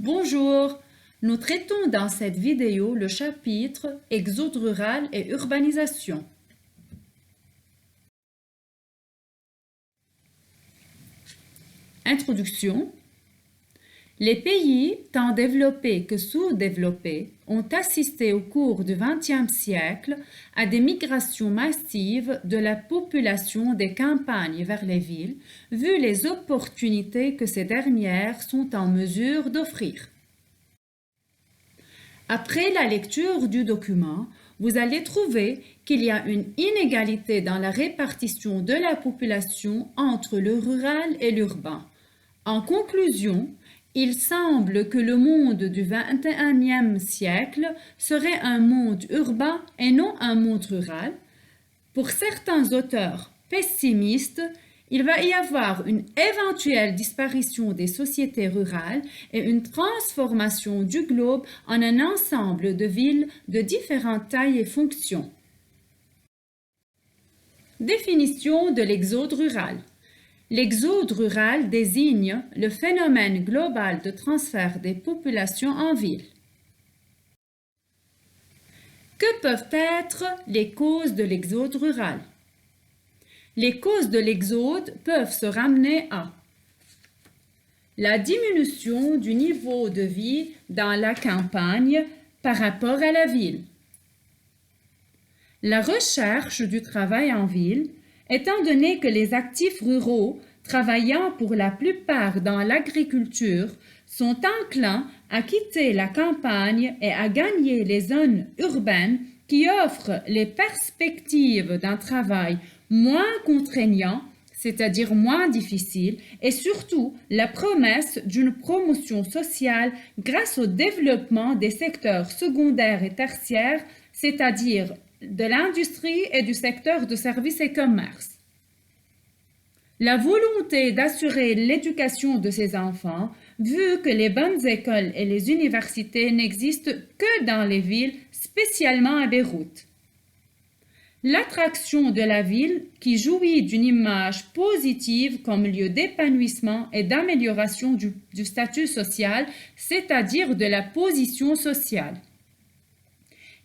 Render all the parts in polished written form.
Bonjour, nous traitons dans cette vidéo le chapitre Exode rural et urbanisation. Introduction. Les pays, tant développés que sous-développés, ont assisté au cours du XXe siècle à des migrations massives de la population des campagnes vers les villes, vu les opportunités que ces dernières sont en mesure d'offrir. Après la lecture du document, vous allez trouver qu'il y a une inégalité dans la répartition de la population entre le rural et l'urbain. En conclusion, il semble que le monde du XXIe siècle serait un monde urbain et non un monde rural. Pour certains auteurs pessimistes, il va y avoir une éventuelle disparition des sociétés rurales et une transformation du globe en un ensemble de villes de différentes tailles et fonctions. Définition de l'exode rural. L'exode rural désigne le phénomène global de transfert des populations en ville. Que peuvent être les causes de l'exode rural? Les causes de l'exode peuvent se ramener à la diminution du niveau de vie dans la campagne par rapport à la ville, la recherche du travail en ville, étant donné que les actifs ruraux, travaillant pour la plupart dans l'agriculture, sont enclins à quitter la campagne et à gagner les zones urbaines qui offrent les perspectives d'un travail moins contraignant, c'est-à-dire moins difficile, et surtout la promesse d'une promotion sociale grâce au développement des secteurs secondaires et tertiaires, c'est-à-dire de l'industrie et du secteur de services et commerces. La volonté d'assurer l'éducation de ces enfants, vu que les bonnes écoles et les universités n'existent que dans les villes, spécialement à Beyrouth. L'attraction de la ville qui jouit d'une image positive comme lieu d'épanouissement et d'amélioration du statut social, c'est-à-dire de la position sociale.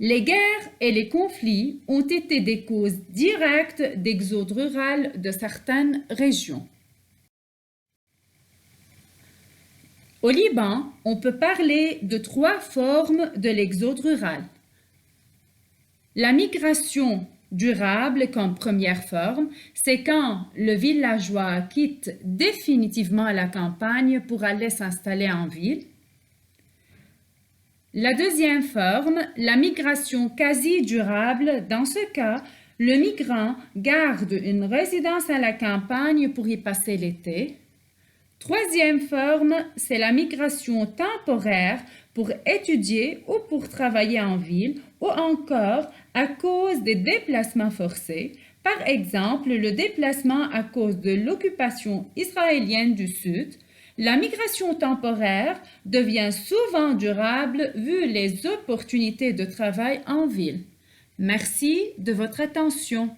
Les guerres et les conflits ont été des causes directes d'exode rural de certaines régions. Au Liban, on peut parler de 3 formes de l'exode rural. La migration durable comme première forme, c'est quand le villageois quitte définitivement la campagne pour aller s'installer en ville. La deuxième forme, la migration quasi durable, dans ce cas, le migrant garde une résidence à la campagne pour y passer l'été. Troisième forme, c'est la migration temporaire pour étudier ou pour travailler en ville ou encore à cause des déplacements forcés, par exemple le déplacement à cause de l'occupation israélienne du Sud. La migration temporaire devient souvent durable vu les opportunités de travail en ville. Merci de votre attention.